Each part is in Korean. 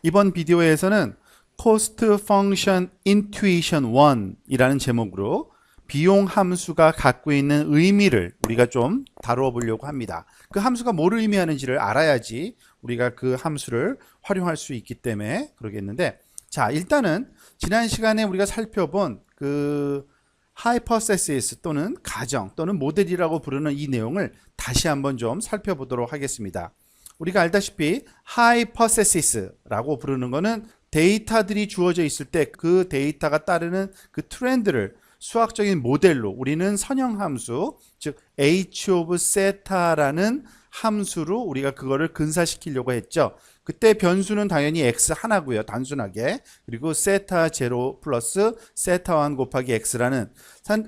이번 비디오에서는 Cost Function Intuition 1이라는 제목으로 비용 함수가 갖고 있는 의미를 우리가 좀 다루어 보려고 합니다. 그 함수가 뭘 의미하는지를 알아야지 우리가 그 함수를 활용할 수 있기 때문에 그러겠는데, 자, 일단은 지난 시간에 우리가 살펴본 그 하이퍼세시스 또는 가정 또는 모델이라고 부르는 이 내용을 다시 한번 좀 살펴보도록 하겠습니다. 우리가 알다시피 하이퍼세시스라고 부르는 거는 데이터들이 주어져 있을 때 그 데이터가 따르는 그 트렌드를 수학적인 모델로 우리는 선형함수, 즉 h of theta라는 함수로 우리가 그거를 근사시키려고 했죠. 그때 변수는 당연히 x 하나고요, 단순하게. 그리고 세타 0 플러스 세타 1 곱하기 x라는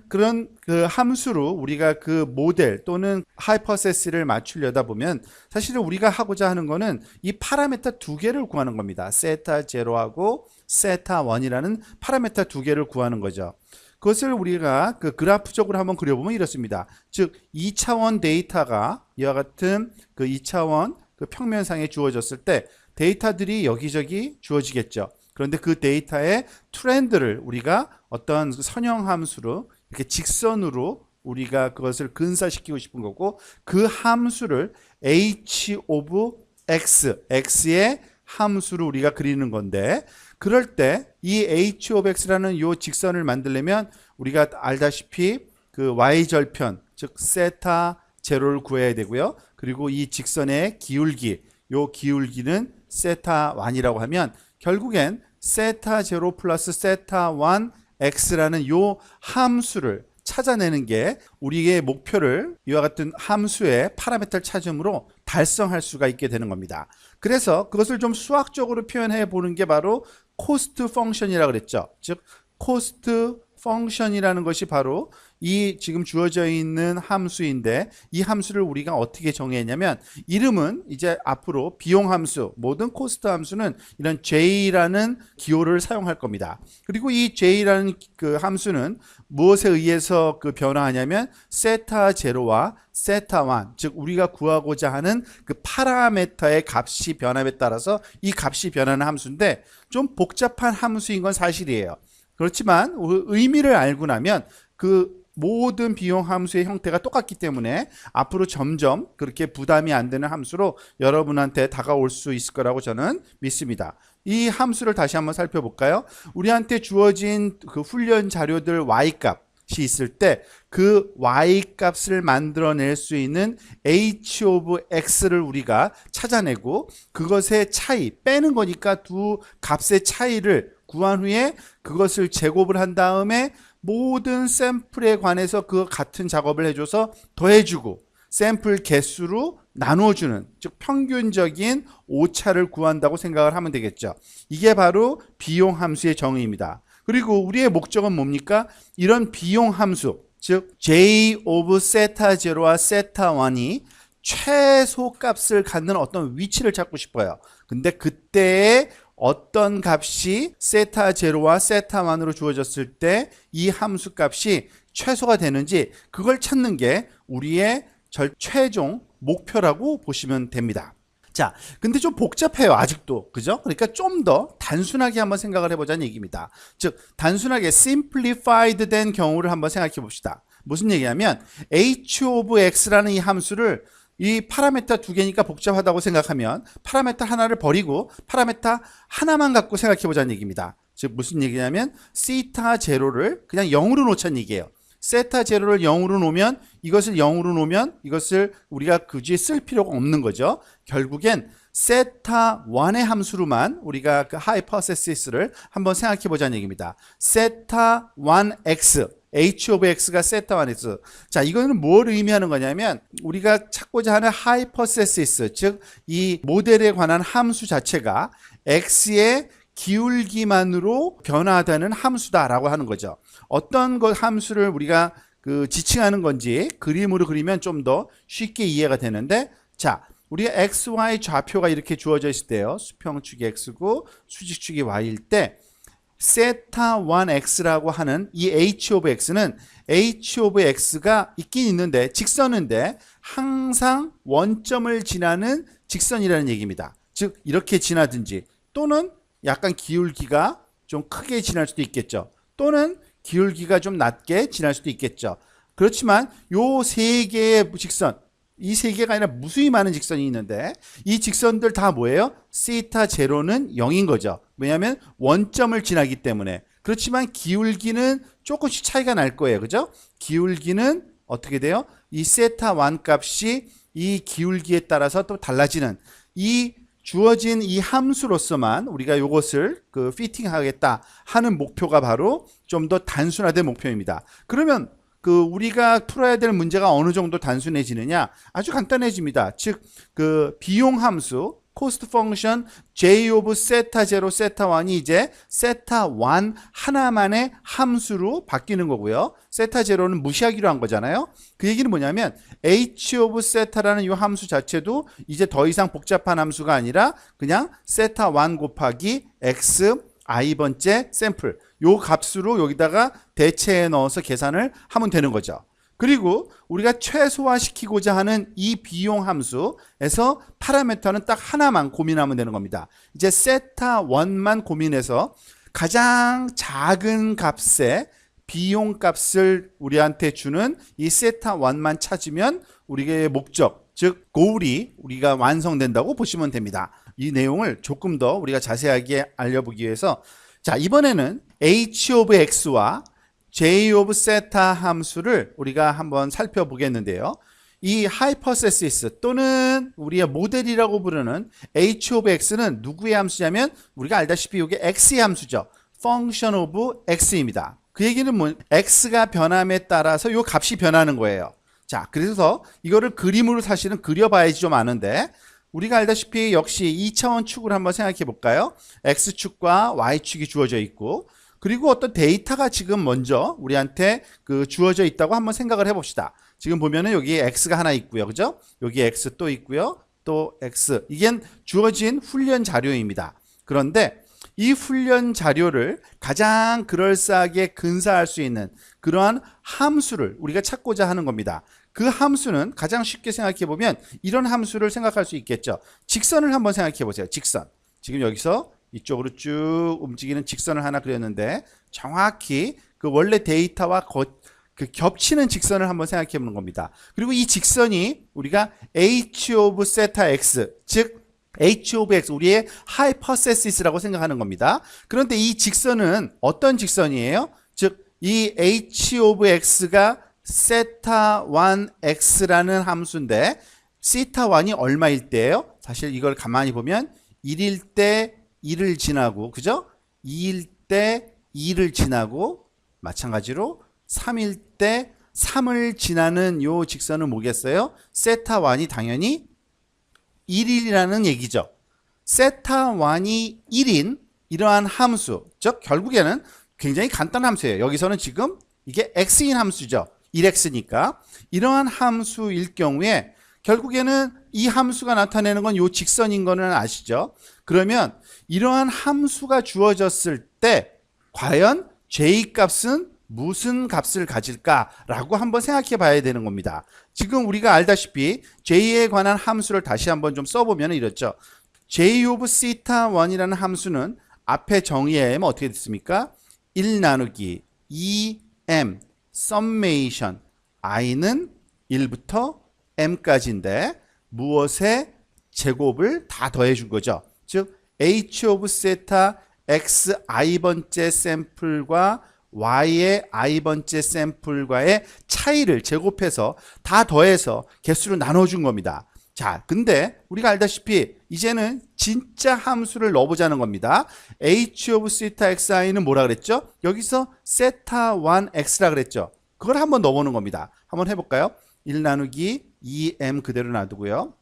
그런 그 함수로 우리가 그 모델 또는 하이퍼세시를 맞추려다 보면 사실은 우리가 하고자 하는 거는 이 파라메터 두 개를 구하는 겁니다. 세타 0하고 세타 1이라는 파라메터 두 개를 구하는 거죠. 그것을 우리가 그 그래프적으로 한번 그려보면 이렇습니다. 즉 2차원 데이터가 이와 같은 그 2차원 그 평면상에 주어졌을 때 데이터들이 여기저기 주어지겠죠. 그런데 그 데이터의 트렌드를 우리가 어떤 선형함수로 이렇게 직선으로 우리가 그것을 근사시키고 싶은 거고, 그 함수를 h of x, x의 함수로 우리가 그리는 건데, 그럴 때 이 h of x라는 이 직선을 만들려면 우리가 알다시피 그 y절편, 즉 세타 제로를 구해야 되고요. 그리고 이 직선의 기울기, 요 기울기는 세타 1이라고 하면 결국엔 세타 0 플러스 세타 1 x라는 요 함수를 찾아내는 게 우리의 목표를 이와 같은 함수의 파라미터를 찾음으로 달성할 수가 있게 되는 겁니다. 그래서 그것을 좀 수학적으로 표현해 보는 게 바로 코스트 펑션이라고 그랬죠. 즉 코스트 펑션이라는 것이 바로 이 지금 주어져 있는 함수인데, 이 함수를 우리가 어떻게 정의했냐면, 이름은 이제 앞으로 비용 함수, 모든 코스트 함수는 이런 J라는 기호를 사용할 겁니다. 그리고 이 J라는 그 함수는 무엇에 의해서 그 변화하냐면 세타 0와 세타 1, 즉 우리가 구하고자 하는 그 파라메터의 값이 변함에 따라서 이 값이 변하는 함수인데, 좀 복잡한 함수인 건 사실이에요. 그렇지만 의미를 알고 나면 그 모든 비용 함수의 형태가 똑같기 때문에 앞으로 점점 그렇게 부담이 안 되는 함수로 여러분한테 다가올 수 있을 거라고 저는 믿습니다. 이 함수를 다시 한번 살펴볼까요? 우리한테 주어진 그 훈련 자료들 y값이 있을 때 그 y값을 만들어낼 수 있는 h of x를 우리가 찾아내고, 그것의 차이, 빼는 거니까 두 값의 차이를 구한 후에 그것을 제곱을 한 다음에 모든 샘플에 관해서 그 같은 작업을 해줘서 더해주고 샘플 개수로 나누어주는, 즉 평균적인 오차를 구한다고 생각을 하면 되겠죠. 이게 바로 비용 함수의 정의입니다. 그리고 우리의 목적은 뭡니까? 이런 비용 함수, 즉 J of 세타 0와 세타 1이 최소값을 갖는 어떤 위치를 찾고 싶어요. 근데 그때의 어떤 값이 세타 0와 세타 1으로 주어졌을 때 이 함수 값이 최소가 되는지, 그걸 찾는 게 우리의 최종 목표라고 보시면 됩니다. 자, 근데 좀 복잡해요, 아직도. 그죠? 그러니까 좀 더 단순하게 한번 생각을 해보자는 얘기입니다. 즉, 단순하게 simplified 된 경우를 한번 생각해 봅시다. 무슨 얘기냐면, h of x라는 이 함수를 이 파라메터 두 개니까 복잡하다고 생각하면 파라메터 하나를 버리고 파라메터 하나만 갖고 생각해 보자는 얘기입니다. 즉 무슨 얘기냐면 시타 제로를 그냥 0으로 놓자는 얘기예요. 세타 제로를 0으로 놓으면 이것을 0으로 놓으면 이것을 우리가 굳이 쓸 필요가 없는 거죠. 결국엔 세타 1의 함수로만 우리가 그 하이퍼세시스를 한번 생각해 보자는 얘기입니다. 세타 1x, h of x가 세타 1x. 자, 이거는 뭘 의미하는 거냐면 우리가 찾고자 하는 하이퍼세시스, 즉 이 모델에 관한 함수 자체가 x의 기울기만으로 변화되는 함수다라고 하는 거죠. 어떤 것 함수를 우리가 그 지칭하는 건지 그림으로 그리면 좀 더 쉽게 이해가 되는데, 자, 우리가 xy 좌표가 이렇게 주어져 있을 때요, 수평축이 x고 수직축이 y일 때 세타 1x라고 하는 이 h of x는 h of x가 있긴 있는데 직선인데 항상 원점을 지나는 직선이라는 얘기입니다. 즉 이렇게 지나든지 또는 약간 기울기가 좀 크게 지날 수도 있겠죠. 또는 기울기가 좀 낮게 지날 수도 있겠죠. 그렇지만 요 세 개의 직선, 이 세 개가 아니라 무수히 많은 직선이 있는데 이 직선들 다 뭐예요? 시타 제로는 0인 거죠. 왜냐하면 원점을 지나기 때문에. 그렇지만 기울기는 조금씩 차이가 날 거예요. 그죠? 기울기는 어떻게 돼요? 이 세타 1 값이 이 기울기에 따라서 또 달라지는 이 주어진 이 함수로서만 우리가 이것을 그 피팅하겠다 하는 목표가 바로 좀 더 단순화된 목표입니다. 그러면 그 우리가 풀어야 될 문제가 어느 정도 단순해지느냐? 아주 간단해집니다. 즉 그 비용 함수 코스트 펑션 j 오브 세타 제로 세타 1이 이제 세타 1 하나만의 함수로 바뀌는 거고요. 세타 제로는 무시하기로 한 거잖아요. 그 얘기는 뭐냐면 h 오브 세타라는 이 함수 자체도 이제 더 이상 복잡한 함수가 아니라 그냥 세타 1 곱하기 x i번째 샘플 요 값으로 여기다가 대체해 넣어서 계산을 하면 되는 거죠. 그리고 우리가 최소화시키고자 하는 이 비용 함수에서 파라미터는 딱 하나만 고민하면 되는 겁니다. 이제 세타 1만 고민해서 가장 작은 값의 비용 값을 우리한테 주는 이 세타 1만 찾으면 우리의 목적, 즉 goal이 우리가 완성된다고 보시면 됩니다. 이 내용을 조금 더 우리가 자세하게 알려보기 위해서 자 이번에는 h of x와 j of 세타 함수를 우리가 한번 살펴보겠는데요. 이 하이퍼세시스 또는 우리의 모델이라고 부르는 h of x는 누구의 함수냐면 우리가 알다시피 이게 x의 함수죠. function of x입니다. 그 얘기는 뭐 x가 변함에 따라서 이 값이 변하는 거예요. 자, 그래서 이거를 그림으로 사실은 그려봐야지 좀 아는데 우리가 알다시피 역시 2차원 축을 한번 생각해 볼까요? x축과 y축이 주어져 있고 그리고 어떤 데이터가 지금 먼저 우리한테 그 주어져 있다고 한번 생각을 해봅시다. 지금 보면은 여기 x가 하나 있고요. 그죠? 여기 x 또 있고요. 또 x. 이게 주어진 훈련 자료입니다. 그런데 이 훈련 자료를 가장 그럴싸하게 근사할 수 있는 그러한 함수를 우리가 찾고자 하는 겁니다. 그 함수는 가장 쉽게 생각해 보면 이런 함수를 생각할 수 있겠죠. 직선을 한번 생각해 보세요. 직선. 지금 여기서 이쪽으로 쭉 움직이는 직선을 하나 그렸는데 정확히 그 원래 데이터와 그 겹치는 직선을 한번 생각해 보는 겁니다. 그리고 이 직선이 우리가 h of 세타 x 즉 h of x 우리의 하이퍼세시스라고 생각하는 겁니다. 그런데 이 직선은 어떤 직선이에요? 즉 이 h of x가 세타 1 x라는 함수인데 시타 1이 얼마일 때예요? 사실 이걸 가만히 보면 1일 때 1을 지나고 그죠? 2일 때 2를 지나고 마찬가지로 3일 때 3을 지나는 요 직선은 뭐겠어요? 세타 1이 당연히 1이라는 얘기죠. 세타 1이 1인 이러한 함수 즉 결국에는 굉장히 간단한 함수예요. 여기서는 지금 이게 x인 함수죠. 1x니까 이러한 함수일 경우에 결국에는 이 함수가 나타내는 건 요 직선인 거는 아시죠? 그러면 이러한 함수가 주어졌을 때 과연 j 값은 무슨 값을 가질까라고 한번 생각해 봐야 되는 겁니다. 지금 우리가 알다시피 j에 관한 함수를 다시 한번 좀 써보면 이렇죠. j of theta 1이라는 함수는 앞에 정의하면 어떻게 됐습니까? 1 나누기 2m summation i는 1부터 m까지인데 무엇의 제곱을 다 더해 준 거죠. 즉 h of theta x i번째 샘플과 y의 i번째 샘플과의 차이를 제곱해서 다 더해서 개수로 나눠준 겁니다. 자, 근데 우리가 알다시피 이제는 진짜 함수를 넣어보자는 겁니다. h of theta xi는 뭐라 그랬죠? 여기서 theta 1 x라 그랬죠. 그걸 한번 넣어보는 겁니다. 한번 해볼까요? 1 나누기 2m 그대로 놔두고요.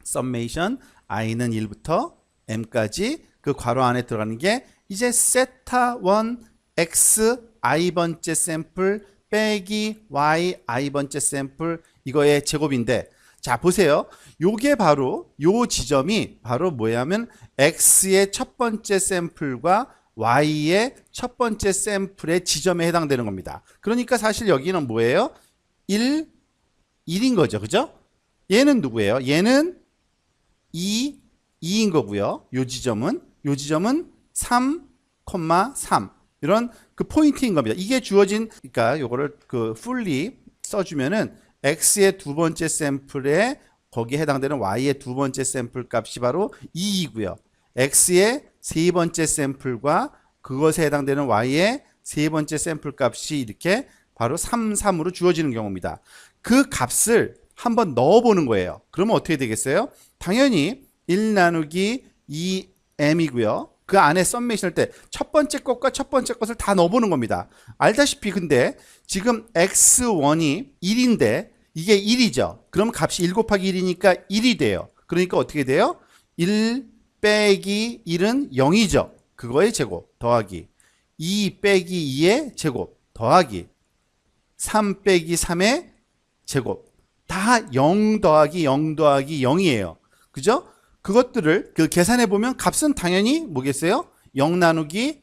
summation i는 1부터 m까지 그 괄호 안에 들어가는 게 이제 theta 1 x i번째 샘플 빼기 y i번째 샘플 이거의 제곱인데 자 보세요. 요게 바로 요 지점이 바로 뭐냐면 x의 첫 번째 샘플과 y의 첫 번째 샘플의 지점에 해당되는 겁니다. 그러니까 사실 여기는 뭐예요? 1인 거죠. 그죠? 얘는 누구예요? 얘는 2인 거고요. 요 지점은 요 지점은 3,3 이런 그 포인트인 겁니다. 이게 주어진, 그러니까 요거를 그 fully 써주면은 x의 두 번째 샘플에 거기에 해당되는 y의 두 번째 샘플 값이 바로 2이고요. x의 세 번째 샘플과 그것에 해당되는 y의 세 번째 샘플 값이 이렇게 바로 3, 3으로 주어지는 경우입니다. 그 값을 한번 넣어보는 거예요. 그러면 어떻게 되겠어요? 당연히 1 나누기 2m이고요. 그 안에 썸메이션을 때 첫 번째 것과 첫 번째 것을 다 넣어보는 겁니다. 알다시피 근데 지금 x1이 1인데 이게 1이죠. 그럼 값이 1 곱하기 1이니까 1이 돼요. 그러니까 어떻게 돼요? 1 빼기 1은 0이죠. 그거의 제곱 더하기 2 빼기 2의 제곱 더하기 3 빼기 3의 제곱 다 0 더하기 0 더하기 0이에요. 그죠? 그것들을 그 계산해 보면 값은 당연히 뭐겠어요? 0 나누기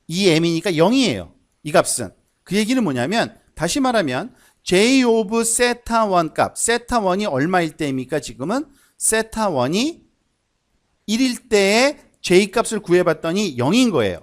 2m이니까 0이에요. 이 값은. 그 얘기는 뭐냐면 다시 말하면 j of 세타 1 값, 세타 1이 얼마일 때입니까? 지금은 세타 1이 1일 때의 j 값을 구해봤더니 0인 거예요.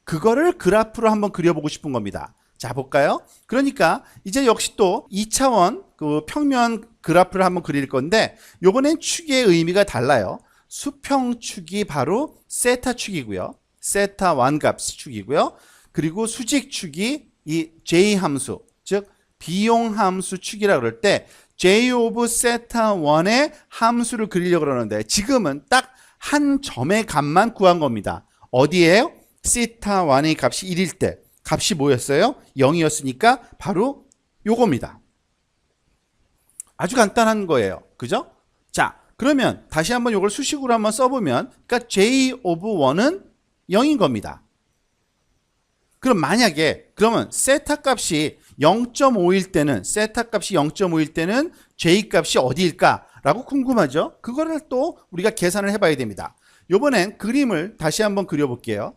그거를 그래프로 한번 그려보고 싶은 겁니다. 자, 볼까요? 그러니까 이제 역시 또 2차원 그 평면 그래프를 한번 그릴 건데 요번엔 축의 의미가 달라요. 수평축이 바로 세타축이고요. 세타 1 값 축이고요. 그리고 수직축이 이 j 함수, 즉 비용 함수 축이라 그럴 때 j of 세타 1의 함수를 그리려고 그러는데 지금은 딱 한 점의 값만 구한 겁니다. 어디에요? 세타 1의 값이 1일 때 값이 뭐였어요? 0이었으니까 바로 요겁니다. 아주 간단한 거예요. 그죠? 자, 그러면 다시 한번 요걸 수식으로 한번 써보면 그러니까 j of 1은 0인 겁니다. 그럼 만약에 그러면 세타 값이 0.5일 때는 세타 값이 0.5일 때는 j 값이 어디일까? 라고 궁금하죠? 그거를 또 우리가 계산을 해봐야 됩니다. 요번엔 그림을 다시 한번 그려볼게요.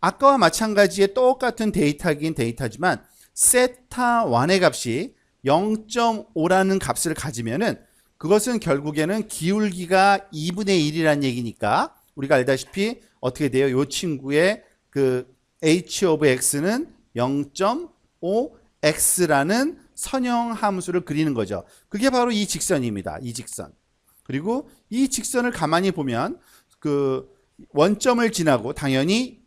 아까와 마찬가지의 똑같은 데이터긴 데이터지만 세타 1의 값이 0.5라는 값을 가지면은 그것은 결국에는 기울기가 2분의 1이라는 얘기니까 우리가 알다시피 어떻게 돼요? 요 친구의 그 h of x는 0.5x라는 선형 함수를 그리는 거죠. 그게 바로 이 직선입니다. 이 직선. 그리고 이 직선을 가만히 보면 그 원점을 지나고 당연히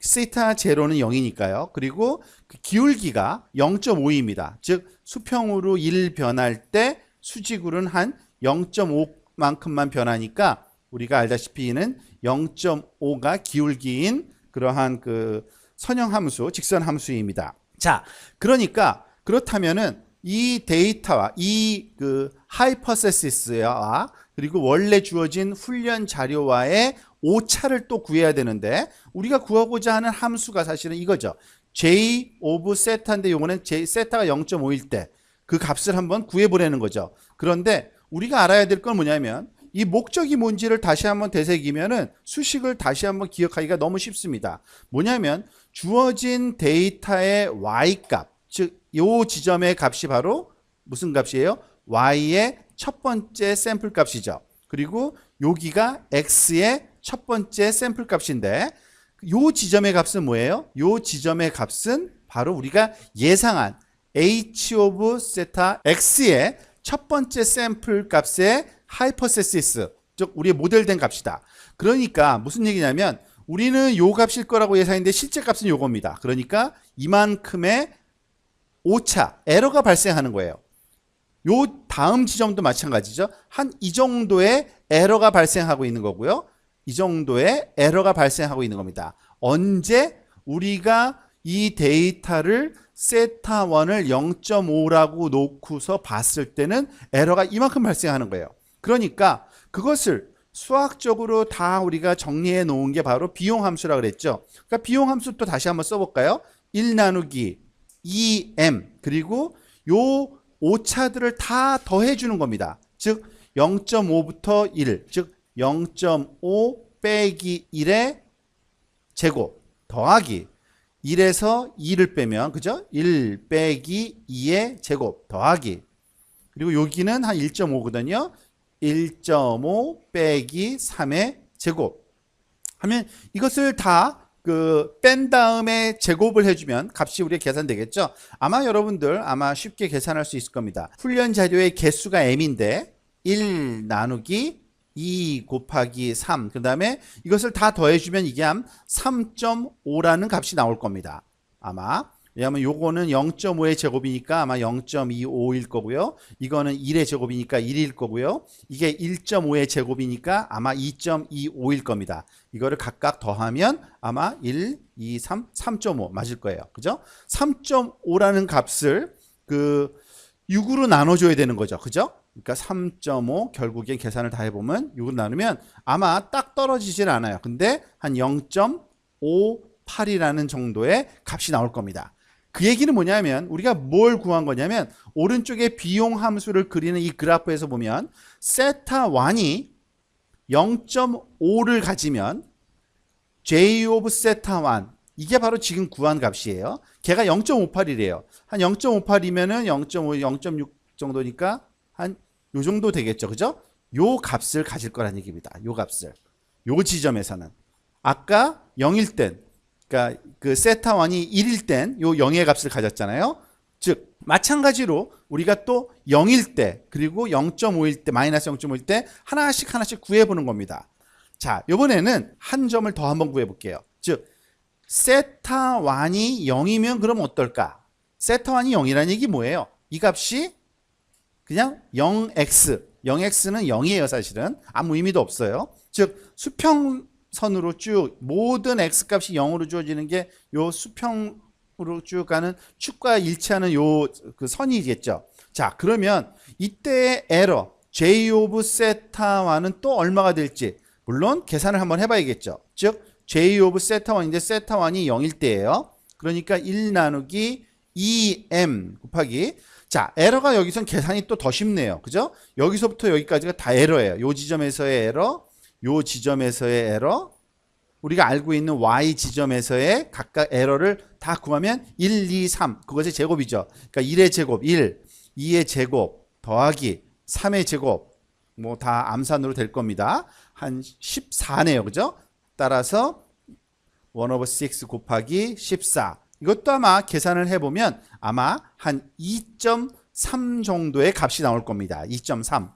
세타 제로는 0이니까요. 그리고 그 기울기가 0.5입니다. 즉 수평으로 1 변할 때 수직으로는 한 0.5만큼만 변하니까 우리가 알다시피는 0.5가 기울기인 그러한 그 선형 함수, 직선 함수입니다. 자, 그러니까 그렇다면은 이 데이터와 이 그 하이퍼세시스와 그리고 원래 주어진 훈련 자료와의 오차를 또 구해야 되는데 우리가 구하고자 하는 함수가 사실은 이거죠. j of 세타인데 요거는 j 세타가 0.5일 때 그 값을 한번 구해보라는 거죠. 그런데 우리가 알아야 될 건 뭐냐면 이 목적이 뭔지를 다시 한번 되새기면은 수식을 다시 한번 기억하기가 너무 쉽습니다. 뭐냐면 주어진 데이터의 y값, 즉 요 지점의 값이 바로 무슨 값이에요? y의 첫 번째 샘플 값이죠. 그리고 여기가 x의 첫 번째 샘플 값인데 요 지점의 값은 뭐예요? 요 지점의 값은 바로 우리가 예상한 h of 세타 x의 첫 번째 샘플 값의 하이퍼세시스, 즉 우리의 모델된 값이다. 그러니까 무슨 얘기냐면 우리는 요 값일 거라고 예상했는데 실제 값은 요겁니다. 그러니까 이만큼의 오차, 에러가 발생하는 거예요. 요 다음 지점도 마찬가지죠. 한 이 정도의 에러가 발생하고 있는 거고요. 이 정도의 에러가 발생하고 있는 겁니다. 언제 우리가 이 데이터를 세타 1을 0.5라고 놓고서 봤을 때는 에러가 이만큼 발생하는 거예요. 그러니까 그것을 수학적으로 다 우리가 정리해 놓은 게 바로 비용 함수라고 그랬죠. 그러니까 비용 함수 또 다시 한번 써볼까요? 1 나누기 2m 그리고 요 오차들을 다 더해 주는 겁니다. 즉 0.5부터 1, 즉 0.5 빼기 1의 제곱 더하기 1에서 2를 빼면 그죠? 1 빼기 2의 제곱 더하기 그리고 여기는 한 1.5거든요. 1.5 빼기 3의 제곱 하면 이것을 다 뺀 다음에 제곱을 해주면 값이 우리가 계산되겠죠. 아마 여러분들 쉽게 계산할 수 있을 겁니다. 훈련 자료의 개수가 m인데 1 나누기 2 곱하기 3, 그 다음에 이것을 다 더해주면 이게 한 3.5라는 값이 나올 겁니다. 아마. 왜냐하면 요거는 0.5의 제곱이니까 아마 0.25일 거고요. 이거는 1의 제곱이니까 1일 거고요. 이게 1.5의 제곱이니까 아마 2.25일 겁니다. 이거를 각각 더하면 아마 1, 2, 3, 3.5 맞을 거예요. 그죠? 3.5라는 값을 6으로 나눠줘야 되는 거죠. 그죠? 그러니까 3.5 결국엔 계산을 다 해보면 6을 나누면 아마 딱 떨어지진 않아요. 근데 한 0.58이라는 정도의 값이 나올 겁니다. 그 얘기는 뭐냐면 우리가 뭘 구한 거냐면 오른쪽에 비용 함수를 그리는 이 그래프에서 보면 세타1이 0.5를 가지면 j of 세타1 이게 바로 지금 구한 값이에요. 걔가 0.58이래요. 한 0.58이면은 0.5, 0.6 정도니까 한 요 정도 되겠죠. 그죠? 요 값을 가질 거란 얘기입니다. 요 값을. 요 지점에서는. 아까 0일 땐, 그러니까 세타1이 1일 땐 요 0의 값을 가졌잖아요. 즉, 마찬가지로 우리가 또 0일 때, 그리고 0.5일 때, 마이너스 0.5일 때 하나씩 구해보는 겁니다. 자, 이번에는 한 점을 더 한번 구해볼게요. 즉, 세타1이 0이면 그럼 어떨까? 세타1이 0이라는 얘기 뭐예요? 이 값이 그냥 0x, 0x는 0이에요. 사실은 아무 의미도 없어요. 즉 수평선으로 쭉 모든 x값이 0으로 주어지는 게 요 수평으로 쭉 가는 축과 일치하는 요 선이겠죠. 자, 그러면 이때의 에러 j of 세타1은 또 얼마가 될지 물론 계산을 한번 해봐야겠죠. 즉 j of 세타1인데 세타1이 0일 때예요. 그러니까 1 나누기 2m 곱하기, 자, 에러가 여기선 계산이 또 더 쉽네요. 그죠? 여기서부터 여기까지가 다 에러예요. 요 지점에서의 에러, 요 지점에서의 에러, 우리가 알고 있는 y 지점에서의 각각 에러를 다 구하면 1, 2, 3 그것의 제곱이죠. 그러니까 1의 제곱 1, 2의 제곱 더하기 3의 제곱 뭐 다 암산으로 될 겁니다. 한 14네요. 그죠? 따라서 1 over 6 곱하기 14, 이것도 아마 계산을 해보면 아마 한 2.3 정도의 값이 나올 겁니다. 2.3.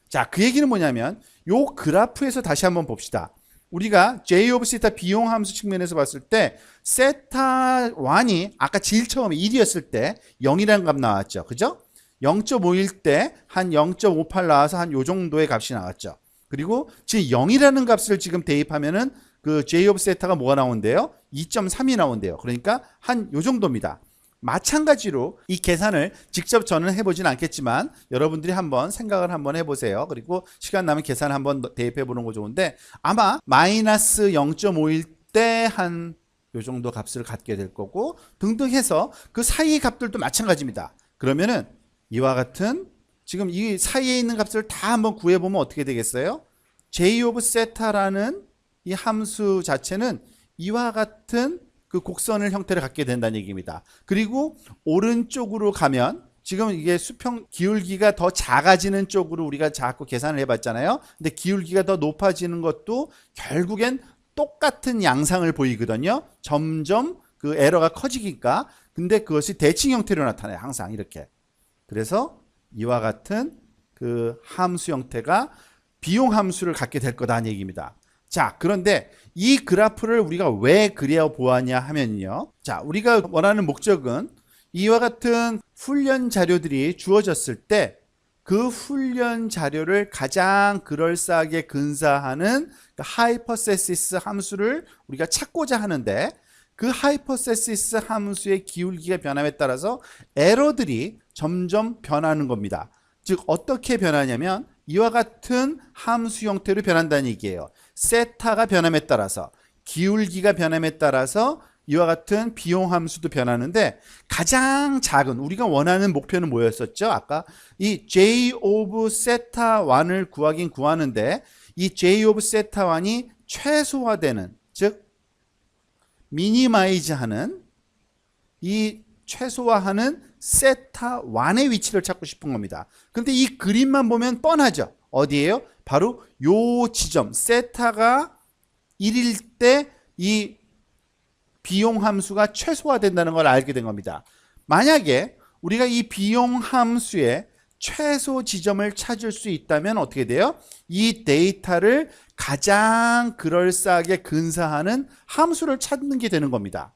자, 그 얘기는 뭐냐면 요 그래프에서 다시 한번 봅시다. 우리가 j of 세타 비용 함수 측면에서 봤을 때 세타1이 아까 제일 처음에 1이었을 때 0이라는 값 나왔죠. 그죠? 0.5일 때 한 0.58 나와서 한 요 정도의 값이 나왔죠. 그리고 지금 0이라는 값을 지금 대입하면은 j of 세타가 뭐가 나온대요? 2.3이 나온대요. 그러니까 한 요 정도입니다. 마찬가지로 이 계산을 직접 저는 해보진 않겠지만 여러분들이 한번 생각을 한번 해보세요. 그리고 시간 나면 계산 한번 대입해 보는 거 좋은데 아마 마이너스 0.5일 때 한 요 정도 값을 갖게 될 거고 등등 해서 그 사이 값들도 마찬가지입니다. 그러면은 이와 같은 지금 이 사이에 있는 값을 다 한번 구해보면 어떻게 되겠어요? j of 세타라는 이 함수 자체는 이와 같은 그 곡선을 형태를 갖게 된다는 얘기입니다. 그리고 오른쪽으로 가면 지금 이게 수평 기울기가 더 작아지는 쪽으로 우리가 자꾸 계산을 해봤잖아요. 근데 기울기가 더 높아지는 것도 결국엔 똑같은 양상을 보이거든요. 점점 그 에러가 커지니까. 근데 그것이 대칭 형태로 나타나요. 항상 이렇게. 그래서 이와 같은 그 함수 형태가 비용 함수를 갖게 될 거다는 얘기입니다. 자, 그런데 이 그래프를 우리가 왜 그려 보았냐 하면요. 자, 우리가 원하는 목적은 이와 같은 훈련 자료들이 주어졌을 때 그 훈련 자료를 가장 그럴싸하게 근사하는 하이퍼세시스 함수를 우리가 찾고자 하는데 그 하이퍼세시스 함수의 기울기가 변함에 따라서 에러들이 점점 변하는 겁니다. 즉 어떻게 변하냐면 이와 같은 함수 형태로 변한다는 얘기예요. 세타가 변함에 따라서 기울기가 변함에 따라서 이와 같은 비용 함수도 변하는데 가장 작은 우리가 원하는 목표는 뭐였었죠? 아까 이 j of 세타 1을 구하긴 구하는데 이 j of 세타 1이 최소화되는 즉 미니마이즈하는 이 최소화하는 세타 1의 위치를 찾고 싶은 겁니다. 그런데 이 그림만 보면 뻔하죠. 어디예요? 바로 요 지점 세타가 1일 때 이 비용 함수가 최소화된다는 걸 알게 된 겁니다. 만약에 우리가 이 비용 함수의 최소 지점을 찾을 수 있다면 어떻게 돼요? 이 데이터를 가장 그럴싸하게 근사하는 함수를 찾는 게 되는 겁니다.